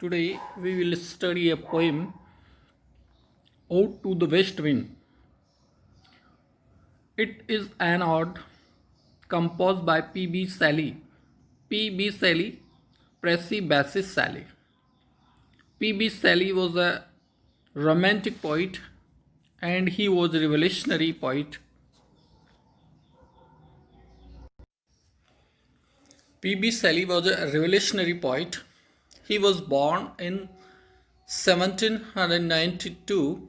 Today we will study a poem Ode to the West Wind. It is an ode composed by P.B. Shelley. P.B. Shelley, Percy Bysshe Shelley. P.B. Shelley was a romantic poet and he was a revolutionary poet. P.B. Shelley was a revolutionary poet. He was born in 1792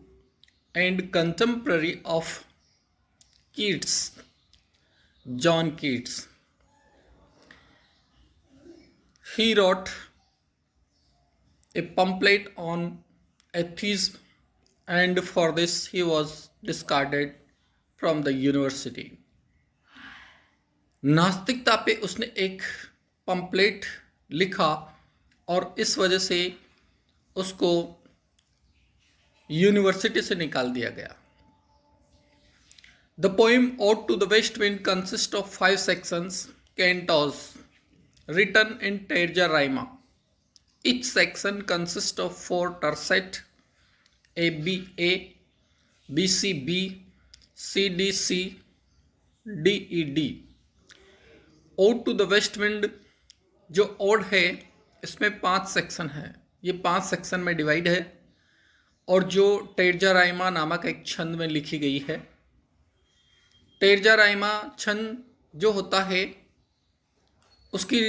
and contemporary of Keats, John Keats. He wrote a pamphlet on atheism, and for this he was discarded from the university. नास्तिकता पे उसने एक pamphlet लिखा और इस वजह से उसको यूनिवर्सिटी से निकाल दिया गया. The poem Ode to the West Wind consists of 5 sections, cantos, written in terza rima. Each section consists of 4 tercet, A, B, A, B, C, B, C, D, C, D, E, D. Ode to the West Wind जो odd है इसमें 5 section है. ये 5 section में divide है और जो टेरजा राइमा नामक एक छंद में लिखी गई है. टेरजा राइमा छंद जो होता है उसकी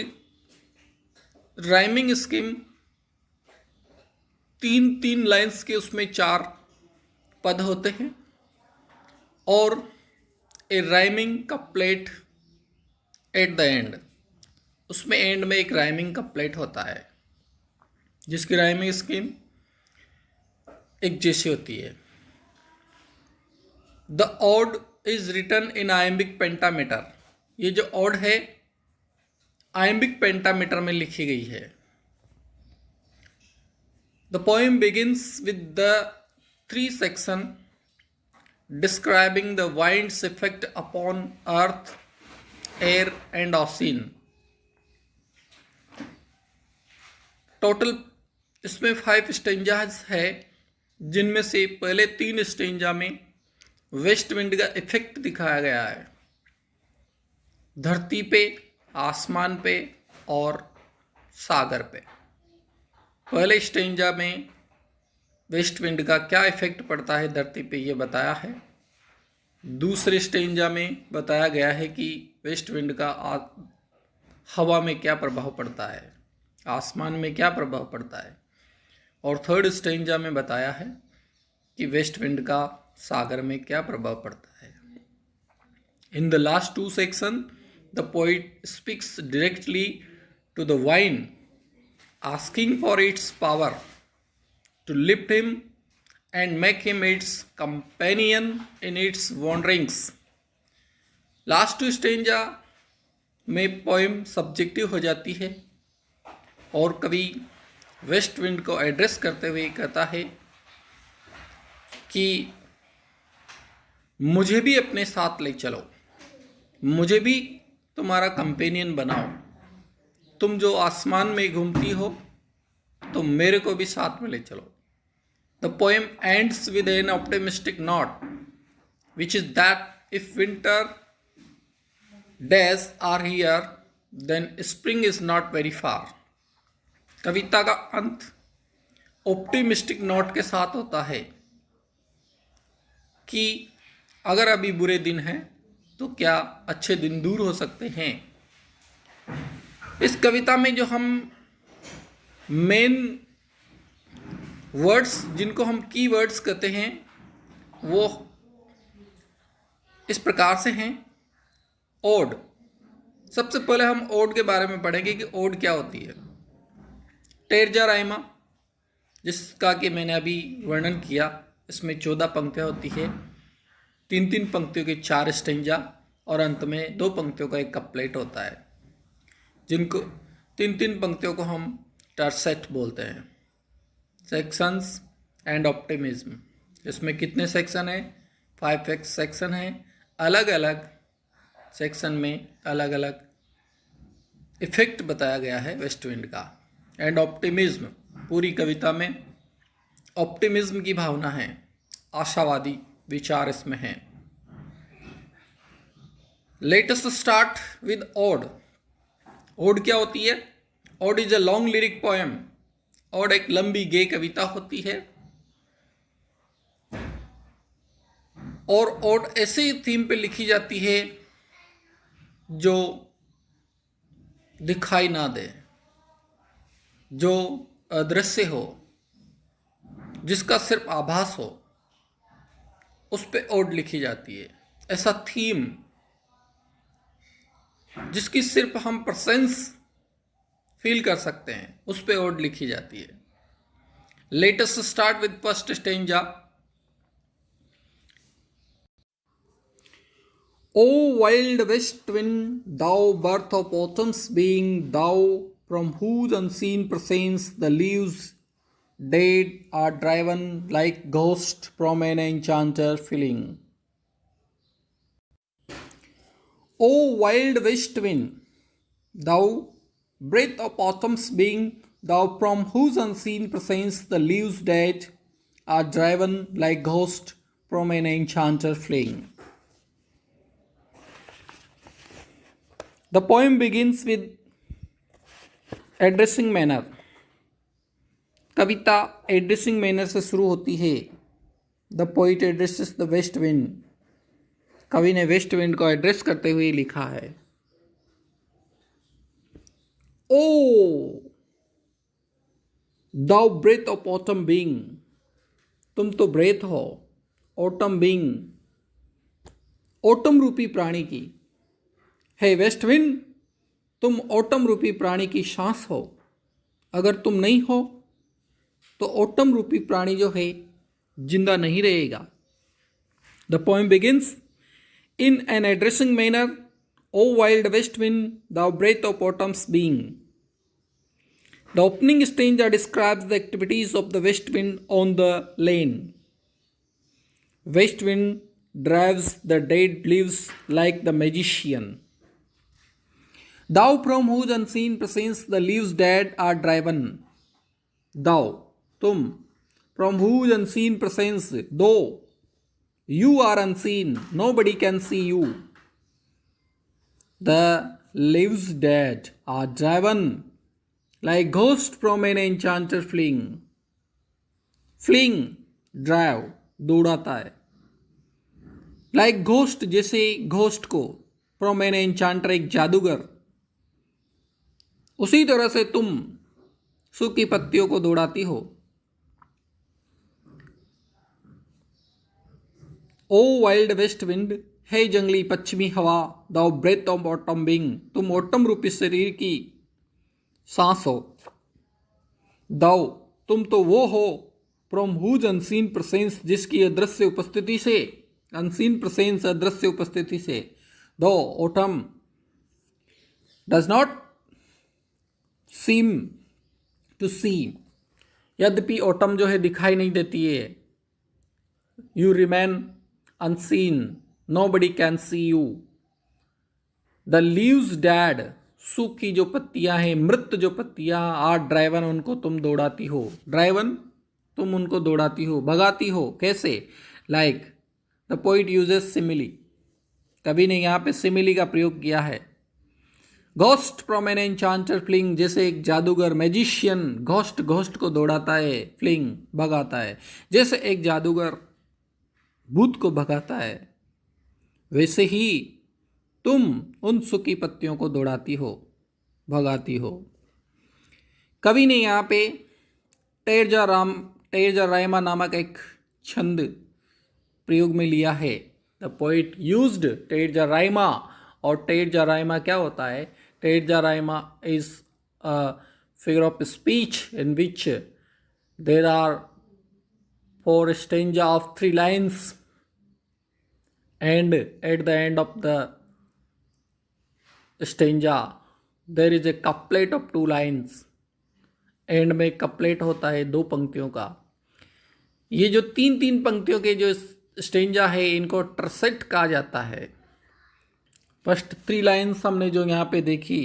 राइमिंग स्कीम 3 लाइन्स के उसमें 4 पद होते हैं और a rhyming couplet at the end. उसमें एंड में एक राइमिंग कपलेट होता है जिसकी राइमिंग स्कीम एक जैसी होती है. The ode is written in iambic pentameter. ये जो ओड है आयम्बिक पेंटामीटर में लिखी गई है. The poem begins with the 3 section describing the winds effect upon earth, air and ocean. Total इसमें 5 स्टेंजाज है जिनमें से पहले 3 स्टेंजा में वेस्ट विंड का इफेक्ट दिखाया गया है धरती पे, आसमान पे और सागर पे. पहले स्टेंजा में वेस्ट विंड का क्या इफेक्ट पड़ता है धरती पे ये बताया है. दूसरे स्टेंजा में बताया गया है कि वेस्ट विंड का हवा में क्या प्रभाव पड़ता है, आसमान में क्या प्रभाव पड़ता है. और थर्ड स्टेंजा में बताया है कि वेस्ट विंड का सागर में क्या प्रभाव पड़ता है. In the last 2 section the poet speaks directly to the wind asking for its power to lift him and make him its companion in its wanderings. Last 2 stanza में पोएम सब्जेक्टिव हो जाती है और कवि वेस्ट विंड को address करते हुए कहता है कि मुझे भी अपने साथ ले चलो, मुझे भी तुम्हारा कंपेनियन बनाओ. तुम जो आसमान में घूमती हो तो मेरे को भी साथ में ले चलो. The poem ends with an optimistic note which is that if winter days are here then spring is not very far. कविता का अंत ऑप्टिमिस्टिक नोट के साथ होता है कि अगर अभी बुरे दिन हैं तो क्या अच्छे दिन दूर हो सकते हैं. इस कविता में जो हम मेन वर्ड्स जिनको हम की वर्ड्स कहते हैं वो इस प्रकार से हैं. ओड. सबसे पहले हम ओड के बारे में पढ़ेंगे कि ओड क्या होती है. टेरजा राइमा जिसका कि मैंने अभी वर्णन किया, इसमें 14 पंक्तियाँ होती है. 3 पंक्तियों के 4 स्टेंजा और अंत में 2 पंक्तियों का एक कपलेट होता है जिनको 3 पंक्तियों को हम टर्सेट बोलते हैं. Sections and optimism. इसमें कितने सेक्शन हैं? 5 सेक्शन हैं. अलग अलग सेक्शन में अलग अलग इफेक्ट बताया गया है वेस्ट विंड का. एंड ऑप्टिमिज्म पूरी कविता में ऑप्टिमिज्म की भावना है, आशावादी विचार इसमें है। Let us start with ode. Ode क्या होती है? Ode is a long lyric poem. Ode एक लंबी गे कविता होती है, और ओड ऐसे थीम पे लिखी जाती है जो दिखाई ना दे, जो अदृश्य हो, जिसका सिर्फ आभास हो, उस पे ओड लिखी जाती है। ऐसा थीम जिसकी सिर्फ हम प्रेजेंस फील कर सकते हैं, उस पे ओड लिखी जाती है। Let us start with first stanza. O wild west wind, thou birth of autumn's being, thou from whose unseen presence the leaves dead are driven like ghosts from an enchanter feeling. O wild west wind, thou breath of autumn's being, thou from whose unseen presence the leaves dead are driven like ghosts from an enchanter fleeing. The poem begins with addressing manner. Kavita addressing manner से शुरू होती है। The poet addresses the west wind. कवि ने waste wind को address करते हुए लिखा है, ओ दाउ ब्रेथ ऑफ ऑटम बीइंग, तुम तो ब्रेथ हो ऑटम बीइंग, ऑटम रूपी प्राणी की। हे वेस्ट विंड, तुम ऑटम रूपी प्राणी की सांस हो। अगर तुम नहीं हो तो ऑटम रूपी प्राणी जो है जिंदा नहीं रहेगा। The poem begins in an addressing manner, O wild west wind, the breath of autumn's being. The opening stanza describes the activities of the west wind on the lane. West wind drives the dead leaves like the magician. Thou from whose unseen presence the leaves dead are driven. Thou, तुम, from whose unseen presence, though you are unseen, nobody can see you. The leaves dead are driven like ghosts from an enchanter fleeing. Fleeing, drive, दौड़ाता है। Like ghost, जैसे ghost को, from N एन्चांटर, एक जादूगर, उसी तरह से तुम सूखी पत्तियों को दौड़ाती हो। ओ वाइल्ड वेस्ट विंड, हे जंगली पश्चिमी हवा, दाउ ब्रेथ ऑफ ऑटम बीइंग, तुम ऑटम रूपी शरीर की सांस हो। दाउ, तुम तो वो हो, फ्रॉम हुज अनसीन प्रेजेंस, जिसकी अदृश्य उपस्थिति से, अनसीन प्रेजेंस अदृश्य उपस्थिति से, though autumn does not seem to see, यद्यपि ऑटम जो है दिखाई नहीं देती है। You remain unseen, nobody can see you. The leaves dead, सूखी जो पत्तियां हैं, मृत जो पत्तियां, आर ड्राइवन, उनको तुम दौड़ाती हो। ड्राइवन, तुम उनको दौड़ाती हो, भगाती हो। कैसे? Like the poet uses simile, कवि ने यहाँ पे सिमिली का प्रयोग किया है। घोस्ट फ्रॉम एन एन्चांटर फ्लिंग, जैसे एक जादूगर, मैजिशियन, घोस्ट, घोस्ट को दौड़ाता है, फ्लिंग, भगाता है। जैसे एक जादूगर भूत को भगाता है, वैसे ही तुम उन सूखी पत्तियों को दौड़ाती हो, भगाती हो। कवि ने यहाँ पे टेरजा रायमा नामक एक छंद प्रयोग में लिया है। The poet used terza rima, और टेरजा रायमा क्या होता है? Terza rima is a figure of speech in which there are 4 stanza of 3 lines, and at the end of the stanza there is a couplet of 2 lines. And में couplet होता है 2 पंक्तियों का। ये जो 3 पंक्तियों के जो स्टेंजा है, इनको टर्सेट कहा जाता है। फर्स्ट 3 लाइन्स हमने जो यहाँ पे देखी,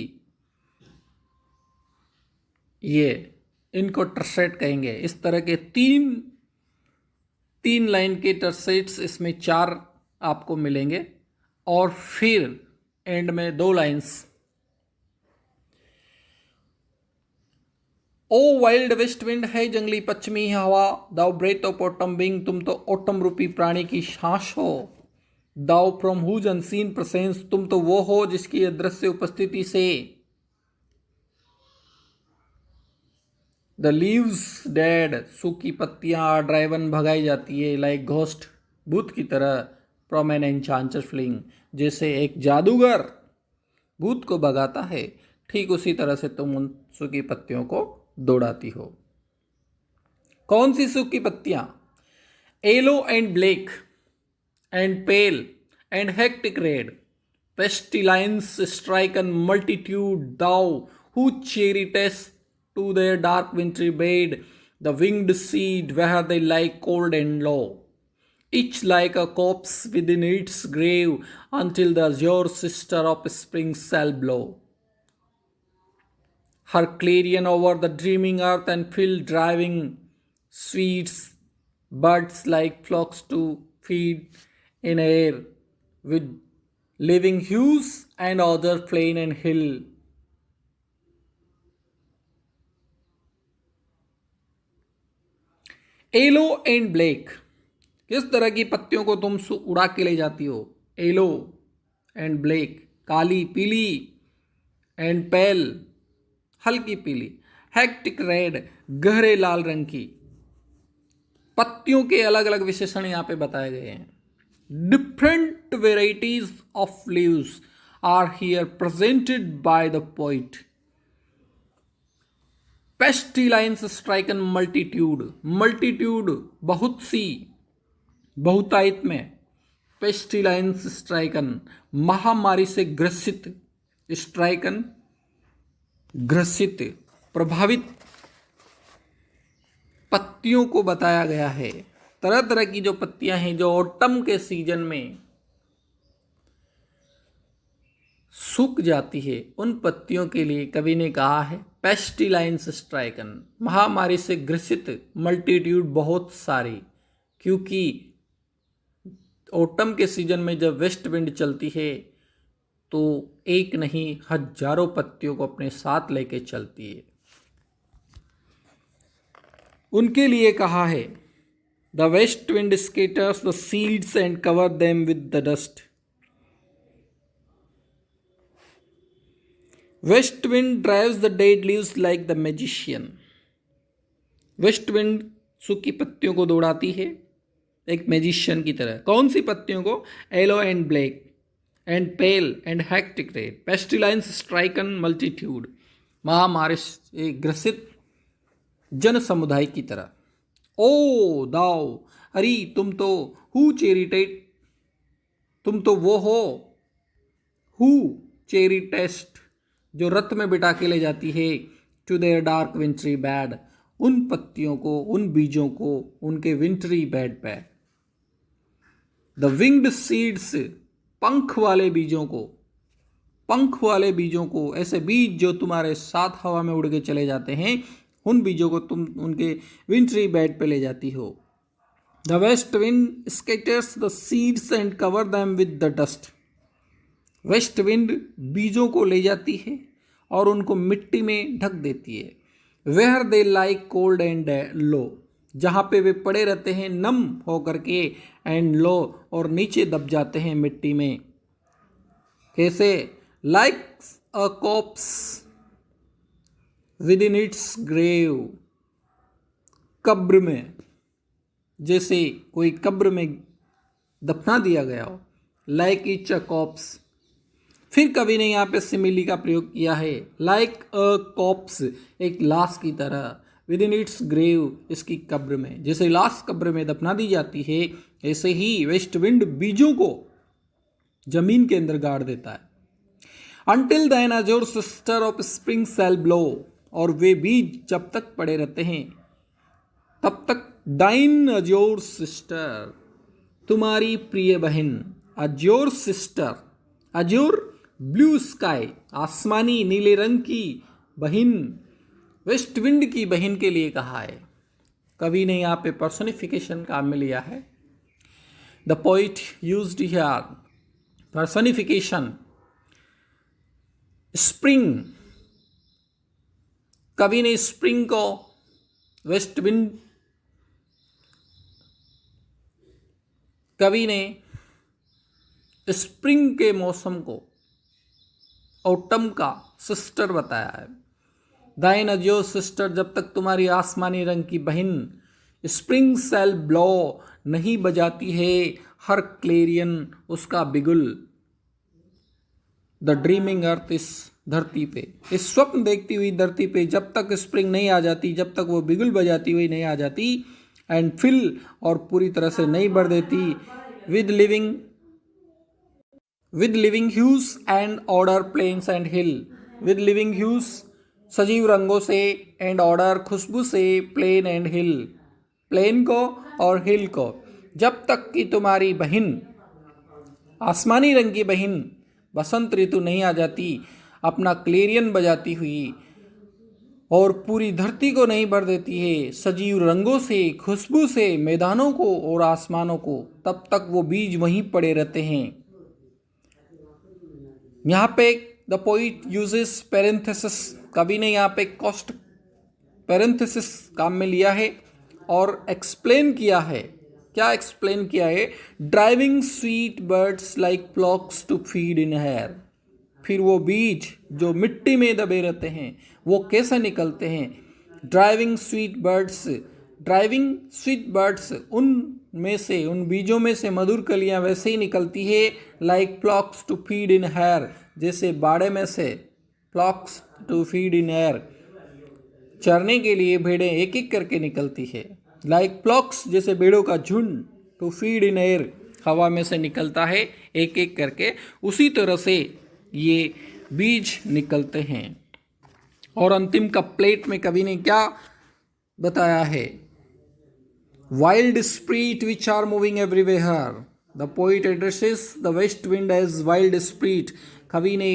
ये इनको टर्सेट कहेंगे। इस तरह के तीन लाइन के टर्सेट्स इसमें 4 आपको मिलेंगे और फिर एंड में 2 लाइंस। ओ वाइल्ड वेस्ट विंड है जंगली पश्चिमी हवा, दाउ ब्रेथ ऑफ ऑटम बिंग, तुम तो ऑटम रूपी प्राणी की सांस हो। दाउ फ्रॉम हुज अनसीन प्रेजेंस, तुम तो वो हो जिसकी अदृश्य उपस्थिति से। द लीव्स डेड, सूखी पत्तियां ड्राइवन भगाई जाती है, लाइक घोस्ट, भूत की तरह। फ्रॉम एन एन्चांटर फ्लिंग, जैसे एक जादूगर भूत को भगाता है, ठीक उसी तरह से तुम उन सूखी पत्तियों को दौड़ाती हो। कौन सी सूखी पत्तियां? Yellow and black and pale and hectic red, pestilence strike and multitude, thou who chariest to their dark wintry bed, the winged seed where they lie cold and low, each like a corpse within its grave, until the azure sister of spring shall blow her clarion over the dreaming earth and fill driving sweets, birds like flocks to feed in air with living hues and other plain and hill. Yellow and black, किस तरह की पत्तियों को तुम उड़ा के ले जाती हो? एलो एंड ब्लैक, काली पीली, एंड पेल हल्की पीली, हेक्टिक रेड गहरे लाल रंग की। पत्तियों के अलग अलग विशेषण यहां पे बताए गए हैं। Different varieties of leaves are here presented by the poet. Pestilence striken multitude, multitude बहुत सी, बहुतायत में। Pestilence striken महामारी से ग्रसित, striken ग्रसित, प्रभावित पत्तियों को बताया गया है। तरह तरह की जो पत्तियां हैं जो ऑटम के सीजन में सूख जाती है, उन पत्तियों के लिए कवि ने कहा है पेस्टिलाइंस स्ट्राइकन, महामारी से ग्रसित, मल्टीट्यूड बहुत सारी। क्योंकि ऑटम के सीजन में जब वेस्ट विंड चलती है तो एक नहीं हजारों पत्तियों को अपने साथ लेके चलती है। उनके लिए कहा है the west wind skaters the seeds and cover them with the dust. West wind drives the dead leaves like the magician. West wind सूखी पत्तियों को दौड़ाती है एक मैजिशियन की तरह। कौन सी पत्तियों को? Yellow and black and pale and hectic red, pestilence stricken multitudes, महामारी से ग्रसित जन समुदाय की तरह। ओ दाओ, अरे तुम तो, हु चेरिटेट, तुम तो वो हो, हु चेरिटेस्ट, जो रथ में बिठा के ले जाती है, to their dark wintry bed, उन पत्तियों को, उन बीजों को उनके विंट्री बेड पे। द विंग्ड सीड्स, पंख वाले बीजों को, पंख वाले बीजों को, ऐसे बीज जो तुम्हारे साथ हवा में उड़ के चले जाते हैं, उन बीजों को तुम उनके विंट्री बेड पे ले जाती हो। The west wind scatters the seeds and cover them with the dust. West wind बीजों को ले जाती है और उनको मिट्टी में ढक देती है। Where they like cold and low, जहाँ पे वे पड़े रहते हैं नम होकर के, एंड लो, और नीचे दब जाते हैं मिट्टी में। कैसे? Like a corpse within its grave, कब्र में, जैसे कोई कब्र में दफना दिया गया हो। Like it's a cops. फिर कवि ने यहाँ पे सिमिली का प्रयोग किया है, लाइक अ कॉप्स, एक लाश की तरह, विद इन इट्स ग्रेव, इसकी कब्र में। जैसे लाश कब्र में दफना दी जाती है, ऐसे ही वेस्ट विंड बीजों को जमीन के अंदर गाड़ देता है। Until then azure sister of spring shall blow, और वे बीज जब तक पड़े रहते हैं तब तक डाइन अजोर सिस्टर, तुम्हारी प्रिय बहन, अजोर सिस्टर, अजोर ब्लू स्काई, आसमानी नीले रंग की बहन, वेस्ट विंड की बहन के लिए कहा है। कवि ने यहाँ पे पर्सोनिफिकेशन काम में लिया है। The poet used here personification spring. कवि ने स्प्रिंग को वेस्ट विंड, कवि ने स्प्रिंग के मौसम को ऑटम का सिस्टर बताया है। दाइन अजियो सिस्टर, जब तक तुम्हारी आसमानी रंग की बहन स्प्रिंग सेल ब्लो नहीं बजाती है हर क्लेरियन उसका बिगुल। द ड्रीमिंग अर्थ, इस धरती पे, इस स्वप्न देखती हुई धरती पे जब तक स्प्रिंग नहीं आ जाती, जब तक वो बिगुल बजाती हुई नहीं आ जाती, एंड फिल और पूरी तरह से नहीं भर देती with living hues and order plains and hill. With living hues सजीव रंगों से, एंड ऑर्डर खुशबू से, प्लेन एंड हिल, प्लेन को और हिल को। जब तक कि तुम्हारी बहन आसमानी रंग की बहन बसंत ऋतु नहीं आ जाती अपना क्लेरियन बजाती हुई और पूरी धरती को नहीं भर देती है सजीव रंगों से, खुशबू से, मैदानों को और आसमानों को, तब तक वो बीज वहीं पड़े रहते हैं। यहाँ पे द पोइट यूजेस पेरेंथेसिस। कवि ने यहाँ पे कॉस्ट पेरेंथेसिस काम में लिया है और एक्सप्लेन किया है। क्या एक्सप्लेन किया है? Driving sweet birds like flocks to feed in air. फिर वो बीज जो मिट्टी में दबे रहते हैं वो कैसे निकलते हैं? ड्राइविंग स्वीट बर्ड्स उनमें से, उन बीजों में से मधुर कलियां वैसे ही निकलती है like flocks to feed in air, जैसे बाड़े में से flocks to feed in air, चरने के लिए भेड़ें एक एक करके निकलती है। लाइक फ्लॉक्स, जैसे भेड़ों का झुंड, टू फीड इन एयर, हवा में से निकलता है एक एक करके, उसी तरह से ये बीज निकलते हैं। और अंतिम कप्लेट में कवि ने क्या बताया है? Wild spirit which are moving everywhere. The poet addresses the west wind as wild spirit. कवि ने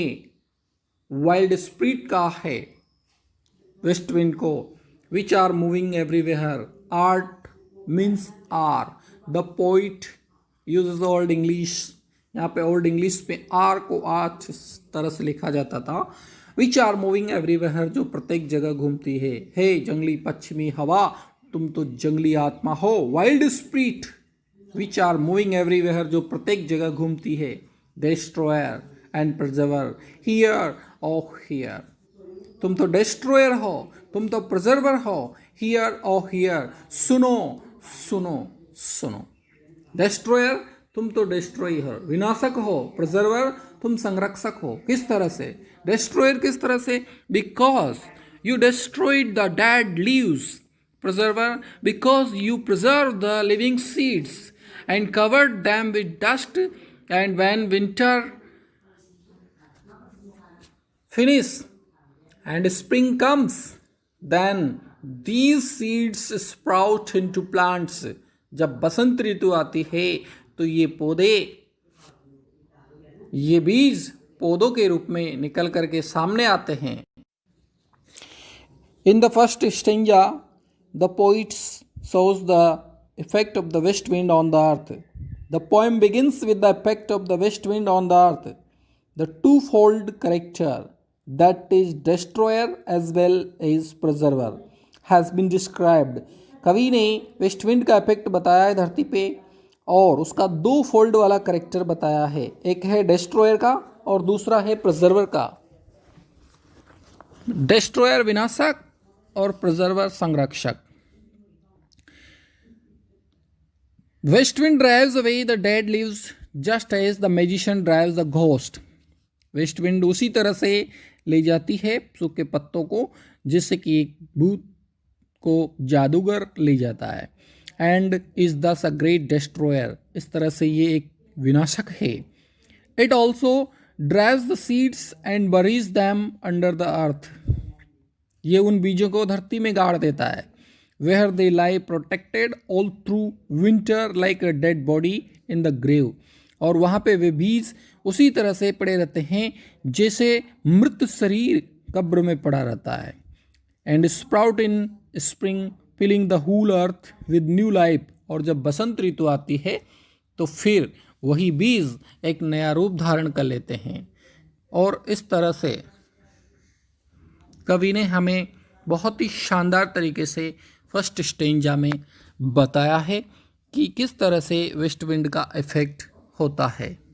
वाइल्ड स्प्रीट कहा है वेस्ट विंड को, which are moving everywhere. Art means are. The poet uses old English. यहाँ पे old English पे are को आज इस तरह से लिखा जाता था, विच आर मूविंग एवरीवेयर, जो प्रत्येक जगह घूमती है। हे जंगली पश्चिमी हवा, तुम तो जंगली आत्मा हो। Wild spirit which are moving everywhere, जो प्रत्येक जगह घूमती है। Destroyer and preserver, hear O hear, तुम तो डिस्ट्रॉयर हो, तुम तो प्रिजर्वर हो। हियर ओ हियर, सुनो सुनो सुनो। डिस्ट्रॉयर, तुम तो डिस्ट्रॉय हो, विनाशक हो। प्रिजर्वर, तुम संरक्षक हो। किस तरह से? डिस्ट्रॉयर किस तरह से? Because you destroyed the dead leaves. Preserver, because you preserve the living seeds and covered them with dust, and when winter finish and spring comes, then these seeds sprout into plants. जब बसंत ऋतु आती है तो ये पौधे, ये बीज पौधों के रूप में निकल करके सामने आते हैं। In the first stanza, the poet shows the effect of the west wind on the earth. The poem begins with the effect of the west wind on the earth. The twofold character, that is destroyer as well as preserver, has been described. कवि ने west wind का effect बताया है धरती पे और उसका दो फोल्ड वाला करेक्टर बताया है। एक है डिस्ट्रॉयर का और दूसरा है प्रिजर्वर का। डिस्ट्रॉयर विनाशक और प्रिजर्वर संरक्षक। West wind drives away the dead leaves just as the magician drives the ghost. West wind उसी तरह से ले जाती है सूखे पत्तों को जिससे कि एक भूत को जादूगर ले जाता है। एंड इज दस अ ग्रेट डिस्ट्रॉयर, इस तरह से ये एक विनाशक है। It also drives the seeds and buries them under the earth. ये उन बीजों को धरती में गाड़ देता है। where they lie protected all through winter like a dead body in the grave. और वहाँ पे वे बीज उसी तरह से पड़े रहते हैं जैसे मृत शरीर कब्र में पड़ा रहता है। And sprout in spring filling the whole earth with new life. और जब बसंत ऋतु आती है तो फिर वही बीज एक नया रूप धारण कर लेते हैं। और इस तरह से कवि ने हमें बहुत ही शानदार तरीके से फर्स्ट स्टेंजा में बताया है कि किस तरह से वेस्ट विंड का इफेक्ट होता है।